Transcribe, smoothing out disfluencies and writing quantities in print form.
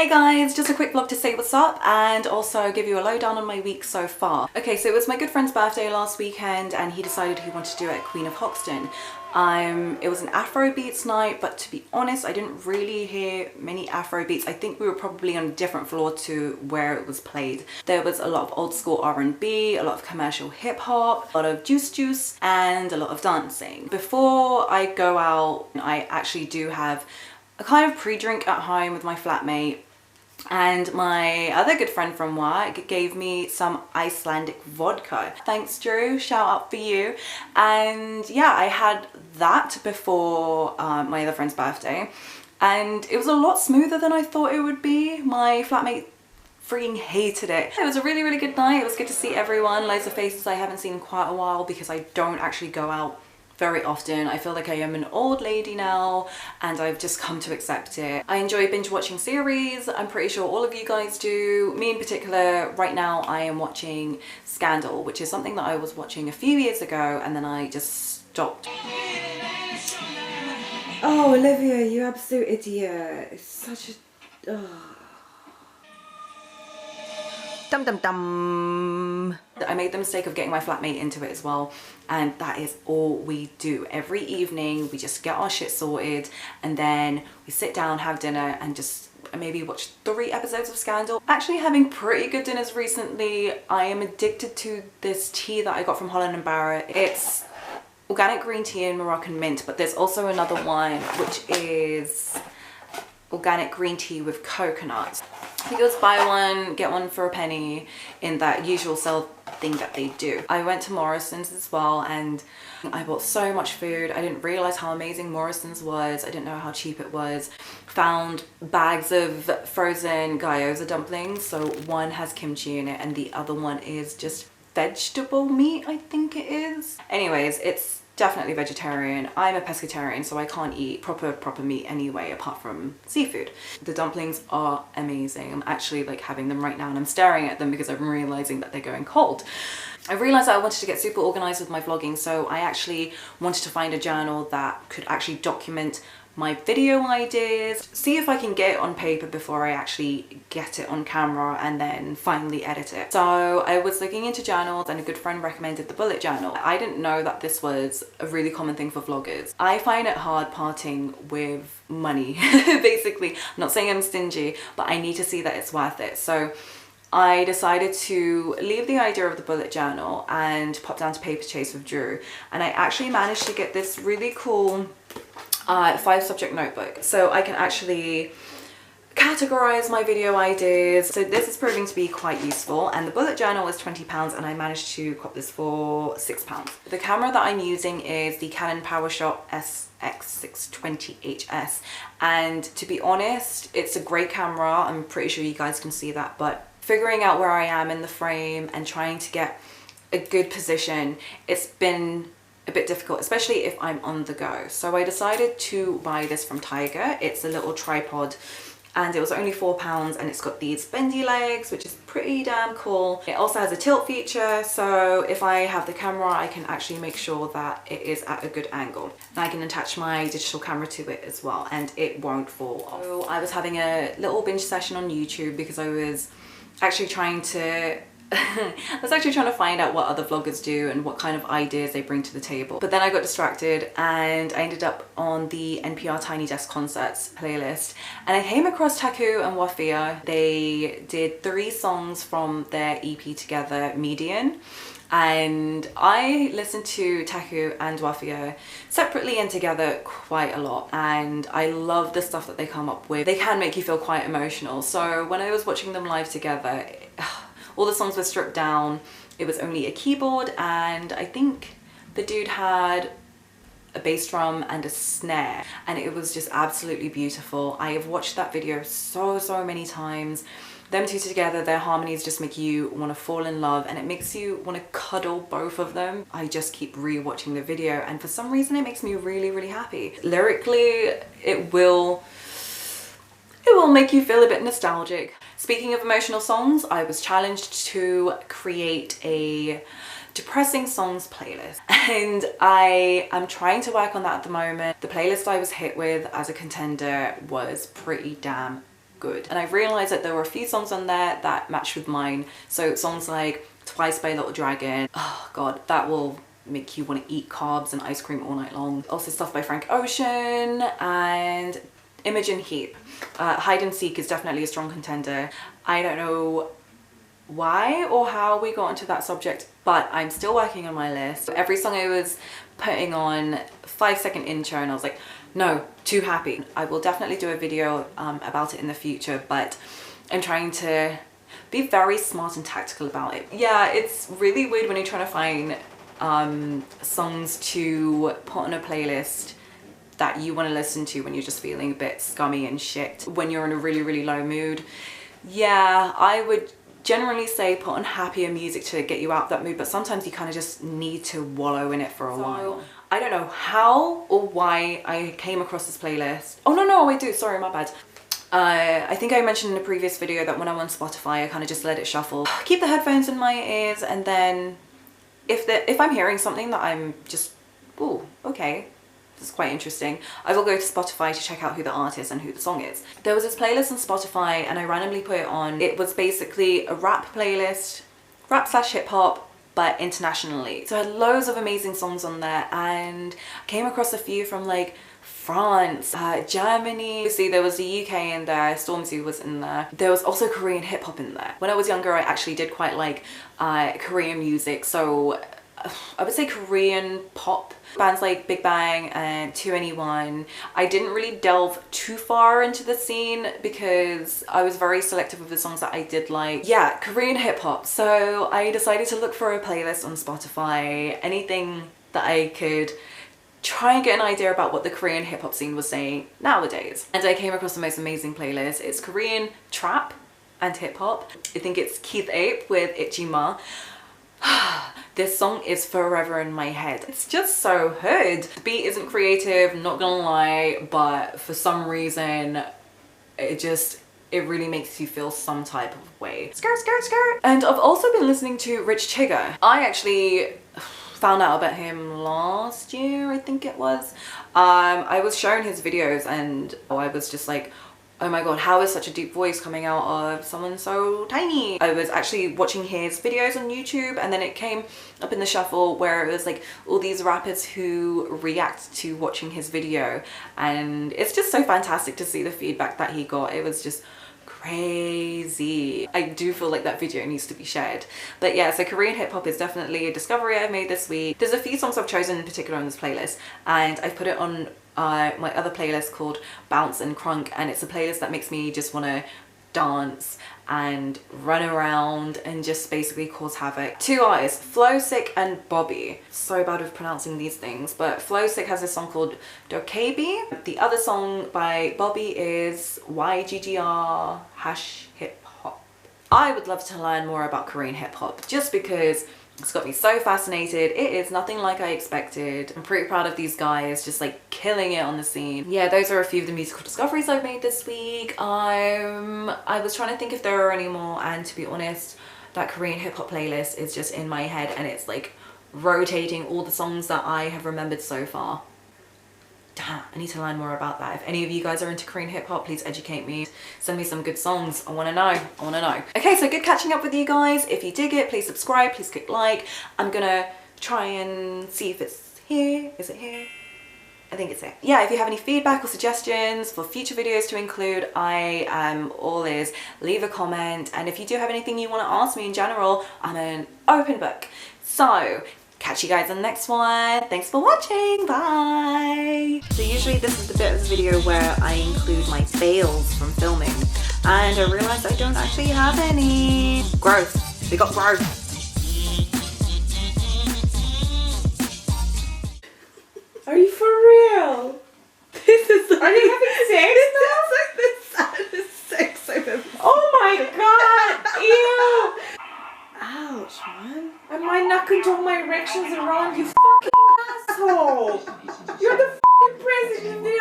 Hey guys, just a quick vlog to say what's up and also give you a lowdown on my week so far. Okay, so it was my good friend's birthday last weekend and he decided he wanted to do it at Queen of Hoxton. It was an Afrobeats night, but to be honest, I didn't really hear many Afrobeats. I think we were probably on a different floor to where it was played. There was a lot of old school R&B, a lot of commercial hip hop, a lot of juice, and a lot of dancing. Before I go out, I actually do have a kind of pre-drink at home with my flatmate, and my other good friend from work gave me some Icelandic vodka. Thanks Drew, shout out for you. And yeah, I had that before my other friend's birthday and it was a lot smoother than I thought it would be. My flatmate freaking hated it. It was a really good night. It was good to see everyone, loads of faces I haven't seen in quite a while because I don't actually go out very often. I feel like I am an old lady now and I've just come to accept it. I enjoy binge watching series. I'm pretty sure all of you guys do. Me in particular, right now I am watching Scandal, which is something that I was watching a few years ago and then I just stopped. Oh Olivia, you absolute idiot. It's such a... Oh. Dum dum dum. I made the mistake of getting my flatmate into it as well, and that is all we do. Every evening we just get our shit sorted and then we sit down, have dinner and just maybe watch 3 episodes of Scandal. Actually having pretty good dinners recently. I am addicted to this tea that I got from Holland & Barrett. It's organic green tea and Moroccan mint, but there's also another one which is organic green tea with coconut. I think it was buy one get one for a penny in that usual sell thing that they do. I went to Morrison's as well and I bought so much food. I didn't realize how amazing Morrison's was. I didn't know how cheap it was. Found bags of frozen gyoza dumplings. So one has kimchi in it and the other one is just vegetable meat, I think it is. Anyways, it's definitely vegetarian. I'm a pescatarian, so I can't eat proper meat anyway apart from seafood. The dumplings are amazing. I'm actually like having them right now and I'm staring at them because I'm realizing that they're going cold. I realized that I wanted to get super organized with my vlogging, so I actually wanted to find a journal that could actually document my video ideas, see if I can get it on paper before I actually get it on camera and then finally edit it. So I was looking into journals and a good friend recommended the bullet journal. I didn't know that this was a really common thing for vloggers. I find it hard parting with money, basically. I'm not saying I'm stingy, but I need to see that it's worth it. So I decided to leave the idea of the bullet journal and pop down to Paper Chase with Drew, and I actually managed to get this really cool 5 subject notebook, so I can actually categorize my video ideas. So this is proving to be quite useful, and the bullet journal is £20 and I managed to cop this for £6. The camera that I'm using is the Canon PowerShot SX620HS, and to be honest, it's a great camera. I'm pretty sure you guys can see that, but figuring out where I am in the frame and trying to get a good position, it's been a bit difficult, especially if I'm on the go. So I decided to buy this from Chigga. It's a little tripod and it was only £4 and it's got these bendy legs, which is pretty damn cool. It also has a tilt feature, so if I have the camera I can actually make sure that it is at a good angle. And I can attach my digital camera to it as well and it won't fall off. So I was having a little binge session on YouTube because I was actually trying to find out what other vloggers do and what kind of ideas they bring to the table. But then I got distracted and I ended up on the NPR Tiny Desk Concerts playlist and I came across Taku and Wafia. They did 3 songs from their EP together, Median, and I listened to Taku and Wafia separately and together quite a lot, and I love the stuff that they come up with. They can make you feel quite emotional. So when I was watching them live together, all the songs were stripped down. It was only a keyboard and I think the dude had a bass drum and a snare and it was just absolutely beautiful. I have watched that video so many times. Them two together, their harmonies just make you want to fall in love and it makes you want to cuddle both of them. I just keep re-watching the video and for some reason it makes me really happy. Lyrically, it will make you feel a bit nostalgic. Speaking of emotional songs, I was challenged to create a depressing songs playlist and I am trying to work on that at the moment. The playlist I was hit with as a contender was pretty damn good. And I realized that there were a few songs on there that matched with mine. So songs like Twice by Little Dragon, oh god, that will make you want to eat carbs and ice cream all night long. Also stuff by Frank Ocean and Imogen, Heap. Hide and Seek is definitely a strong contender. I don't know why or how we got into that subject, but I'm still working on my list. Every song I was putting on 5-second intro and I was like, no, too happy. I will definitely do a video about it in the future, but I'm trying to be very smart and tactical about it. Yeah, it's really weird when you're trying to find songs to put on a playlist that you want to listen to when you're just feeling a bit scummy and shit, when you're in a really low mood. Yeah, I would generally say put on happier music to get you out of that mood, but sometimes you kind of just need to wallow in it for a while. I don't know how or why I came across this playlist. Oh no, I do, sorry, my bad. I think I mentioned in a previous video that when I'm on Spotify I kind of just let it shuffle. Keep the headphones in my ears, and then if I'm hearing something that I'm just, ooh, okay, this is quite interesting, I will go to Spotify to check out who the artist and who the song is. There was this playlist on Spotify and I randomly put it on. It was basically a rap playlist, rap / hip hop, but internationally. So I had loads of amazing songs on there, and I came across a few from like France, Germany. Obviously there was the UK in there, Stormzy was in there. There was also Korean hip hop in there. When I was younger I actually did quite like Korean music, so I would say Korean pop. Bands like Big Bang and 2NE1. I didn't really delve too far into the scene because I was very selective of the songs that I did like. Yeah, Korean hip hop. So I decided to look for a playlist on Spotify, anything that I could try and get an idea about what the Korean hip hop scene was saying nowadays. And I came across the most amazing playlist. It's Korean trap and hip hop. I think it's Keith Ape with Itchy Ma. This song is forever in my head. It's just so hood. The beat isn't creative, not gonna lie, but for some reason it really makes you feel some type of way. Skirt, skirt, skirt. And I've also been listening to Rich Chigga. I actually found out about him last year, I think it was. I was shown his videos and I was just like, oh my god, how is such a deep voice coming out of someone so tiny? I was actually watching his videos on YouTube, and then it came up in the shuffle where it was like all these rappers who react to watching his video, and it's just so fantastic to see the feedback that he got. It was just crazy. I do feel like that video needs to be shared. But yeah, so Korean hip hop is definitely a discovery I've made this week. There's a few songs I've chosen in particular on this playlist, and I've put it on my other playlist called Bounce and Crunk, and it's a playlist that makes me just want to dance and run around and just basically cause havoc. Two artists, Flowsik and Bobby. So bad with pronouncing these things, but Flowsik has a song called Dokkaebi. The other song by Bobby is YGGR # hip hop. I would love to learn more about Korean hip hop just because it's got me so fascinated. It is nothing like I expected. I'm pretty proud of these guys, just like killing it on the scene. Yeah, those are a few of the musical discoveries I've made this week. I was trying to think if there are any more, and to be honest, that Korean hip hop playlist is just in my head and it's like rotating all the songs that I have remembered so far. Damn, I need to learn more about that. If any of you guys are into Korean hip hop, please educate me. Send me some good songs. I want to know. I want to know. Okay, so good catching up with you guys. If you dig it, please subscribe. Please click like. I'm gonna try and see if it's here. Is it here? I think it's here. Yeah, if you have any feedback or suggestions for future videos to include, I am all ears. Leave a comment. And if you do have anything you want to ask me in general, I'm an open book. So catch you guys on the next one. Thanks for watching. Bye. So usually this is the bit of the video where I include my fails from filming, and I realized I don't actually have any. Growth. We got growth. Are you for real? This is Are you having sex now? This is like the saddest sex I've ever seen. Oh my god! Ew! Ouch, man. And my neck and all my erections around you, fucking asshole! You're the fucking president of the